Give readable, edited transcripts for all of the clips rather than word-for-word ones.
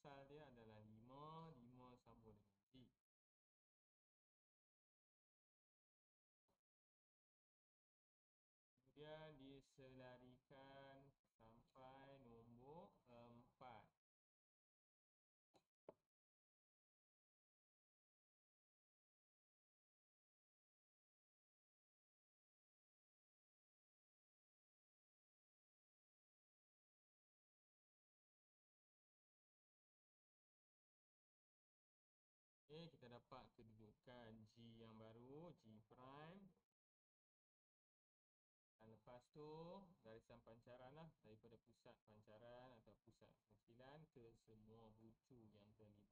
asal dia adalah 5, 5 sambung dengan D. Kemudian diselarikan sampai nombor 4. Okay, kita dapat kedudukan G yang baru, G prime. Dan lepas tu garisan pancaran lah, daripada pusat pancaran atau pusat kecilan ke semua bucu yang terlibat.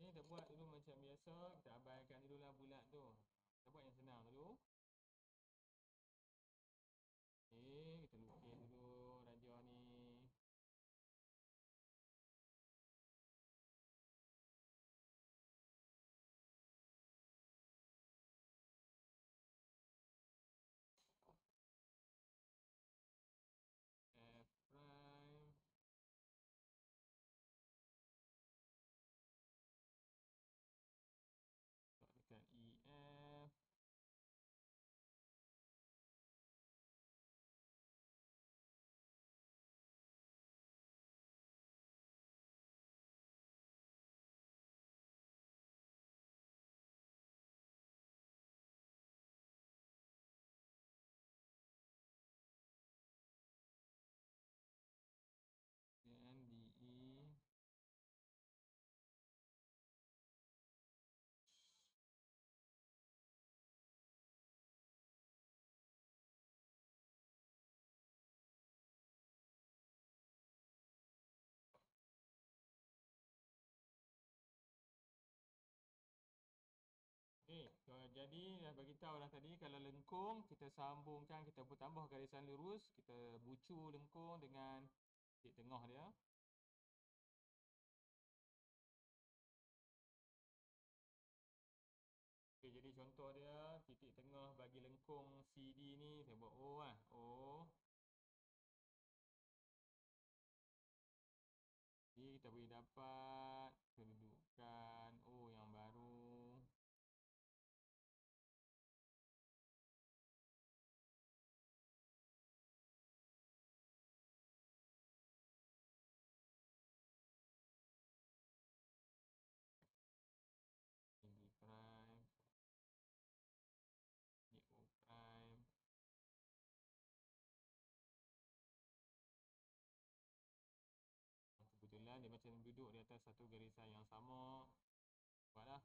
Okay, kita buat dulu macam biasa. Kita abaikan dulu lah bulat tu. Kita buat yang senang dulu. Okay, kita lukis dulu rajah ni. F prime. Dekat EF. Dan DE. Okay, jadi dah beritahu dah tadi kalau lengkung kita sambungkan, kita tambah garisan lurus, kita bucu lengkung dengan titik tengah dia. Okay, jadi contoh dia titik tengah bagi lengkung CD ni saya buat O lah, O. Jadi kita boleh dapat kedudukan O yang baru. Ini prime. Ini O prime. Kebetulan dia macam duduk di atas satu garisan yang sama. Buatlah.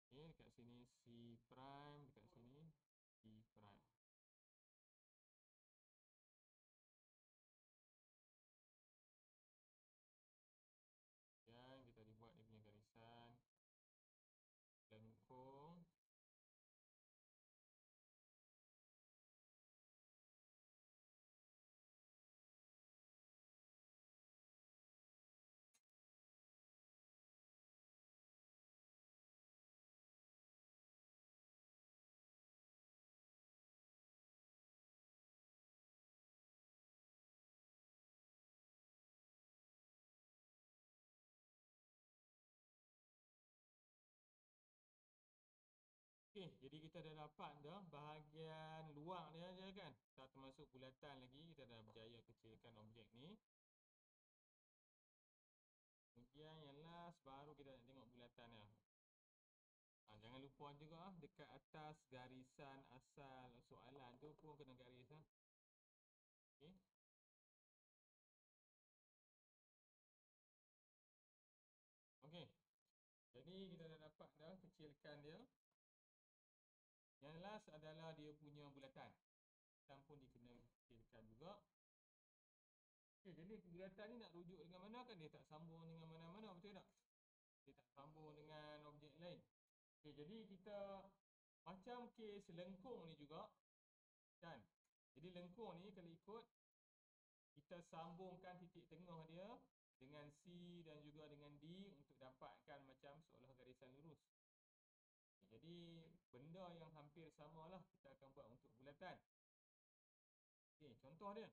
Okay, dekat sini C prime, dekat sini D prime. Dan kita dibuat dia punya garisan lengkung. Okay, jadi kita dah dapat dah bahagian luar dia je kan. Tak termasuk bulatan lagi, kita dah berjaya kecilkan objek ni. Kemudian yang last baru kita nak tengok bulatan dia. Jangan lupa perempuan juga dekat atas garisan asal soalan tu pun kena garis lah. Okey. Okey. Jadi kita dah dapat dah kecilkan dia. Yang last adalah dia punya bulatan. Bulatan pun dikena kecilkan juga. Okey, jadi bulatan ni nak rujuk dengan mana kan dia tak sambung dengan mana-mana, betul tak? Dia tak sambung dengan objek lain. Okey, jadi kita macam kes lengkung ni juga kan. Jadi lengkung ni kalau ikut kita sambungkan titik tengah dia dengan C dan juga dengan D untuk dapatkan macam seolah garisan lurus. Jadi benda yang hampir samalah kita akan buat untuk bulatan. Okey, contoh dia.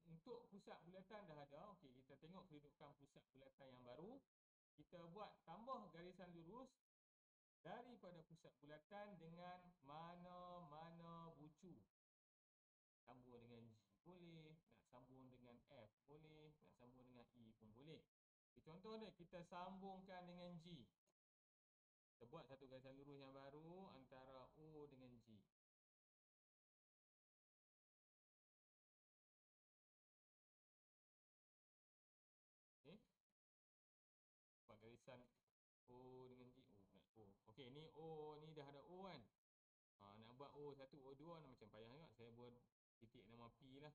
Untuk pusat bulatan dah ada. Okey, kita tengok kedudukan pusat bulatan yang baru. Kita buat tambah garisan lurus daripada pusat bulatan dengan mana-mana bucu. Sambung dengan G boleh, nak sambung dengan F boleh, nak sambung dengan E pun boleh. Okay, contoh dia, kita sambungkan dengan G. Kita buat satu garisan lurus yang baru antara O dengan G. Okay. Buat garisan O dengan G. Nak O. Okay, ni O ni dah ada O kan. Nak buat O1, O2 macam payah juga. Saya buat titik nama P lah.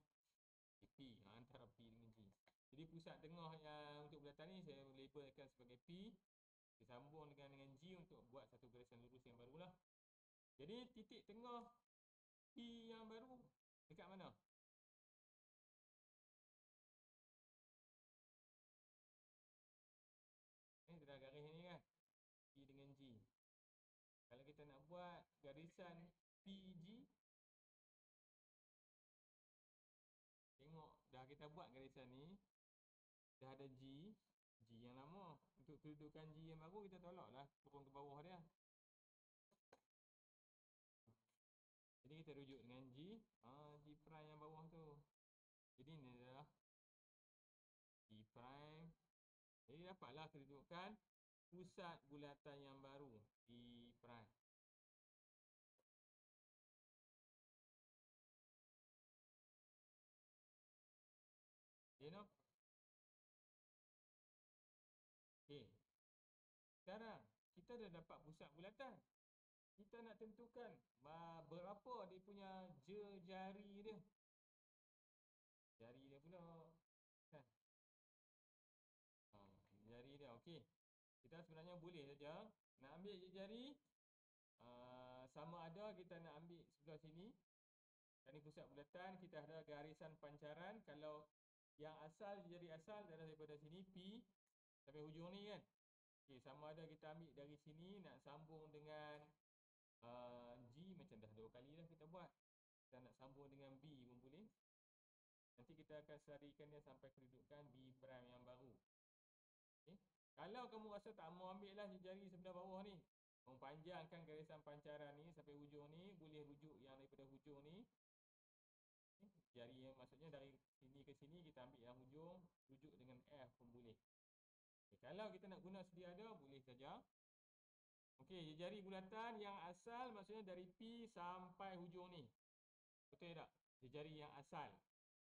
P, antara P dengan G. Jadi pusat tengah yang untuk bulatan ni saya labelkan sebagai P. Disambung dengan G untuk buat satu garisan lurus yang barulah. Jadi titik tengah P yang baru dekat mana? Kita dah garis ni kan, P dengan G. Kalau kita nak buat garisan PG, tengok dah kita buat garisan ni, dah ada G yang lama. Untuk kedudukan G yang baru kita tolaklah turun ke bawah dia. Jadi kita rujuk dengan G, G prime yang bawah tu. Jadi ni adalah G prime. Jadi dapatlah kedudukan pusat bulatan yang baru, G prime. You know? Okay. Sekarang kita dah dapat pusat bulatan. Kita nak tentukan berapa dia punya jari dia. Jari dia pula kan. Jari dia okey. Kita sebenarnya boleh saja nak ambil jari sama ada kita nak ambil sebelah sini. Ini pusat bulatan, kita ada garisan pancaran. Kalau yang asal, jari asal daripada sini P sampai hujung ni kan. Okey, sama ada kita ambil dari sini nak sambung dengan G, macam dah 2 kali dah kita buat. Kita nak sambung dengan B pun boleh. Nanti kita akan sarikan dia sampai kedudukan B prime yang baru. Okay. Kalau kamu rasa tak mau ambil lah jari sebelah bawah ni, mempanjangkan garisan pancaran ni sampai hujung ni, boleh rujuk yang daripada hujung ni. Okay. Jari yang maksudnya dari sini ke sini, kita ambil yang hujung, rujuk dengan F pun boleh. Okay. Kalau kita nak guna sedia ada, boleh saja. Okey, jari bulatan yang asal maksudnya dari P sampai hujung ni. Betul tak? Jari yang asal.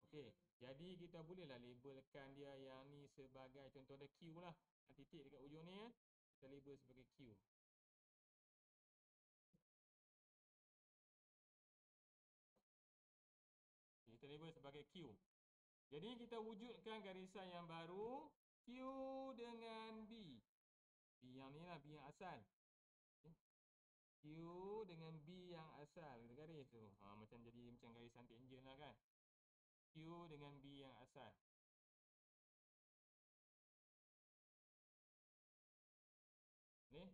Okey, jadi kita bolehlah labelkan dia yang ni sebagai contoh dia Q lah. Titik dekat hujung ni kita label sebagai Q. Kita label sebagai Q. Jadi kita wujudkan garisan yang baru Q dengan B. B yang ni lah, B yang asal. Okay. Q dengan B yang asal. Kita garis tu. Macam jadi macam garisan tangent lah kan. Q dengan B yang asal. Ni.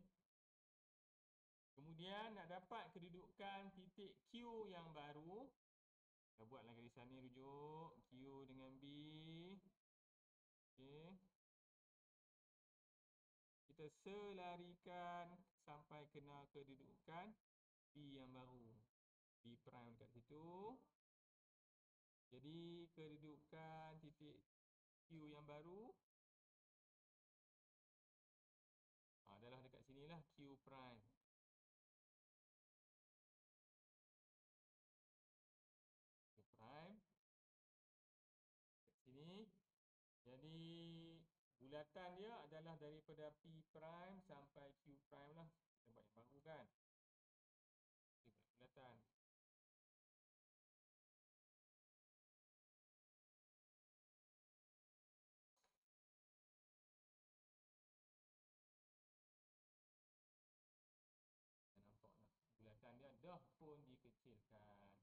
Kemudian nak dapat kedudukan titik Q yang baru, kita buatlah garisan ni rujuk Q dengan B. Okey. Kita selarikan sampai kena kedudukan B yang baru. B prime kat situ. Jadi kedudukan titik Q yang baru adalah dekat sinilah, Q Q prime. Q prime kat sini. Jadi bulatan dia adalah daripada P prime sampai Q prime lah. Kita buat yang baru kan. Kita buat bulatan. Nampak lah. Bulatan dia dah pun dikecilkan.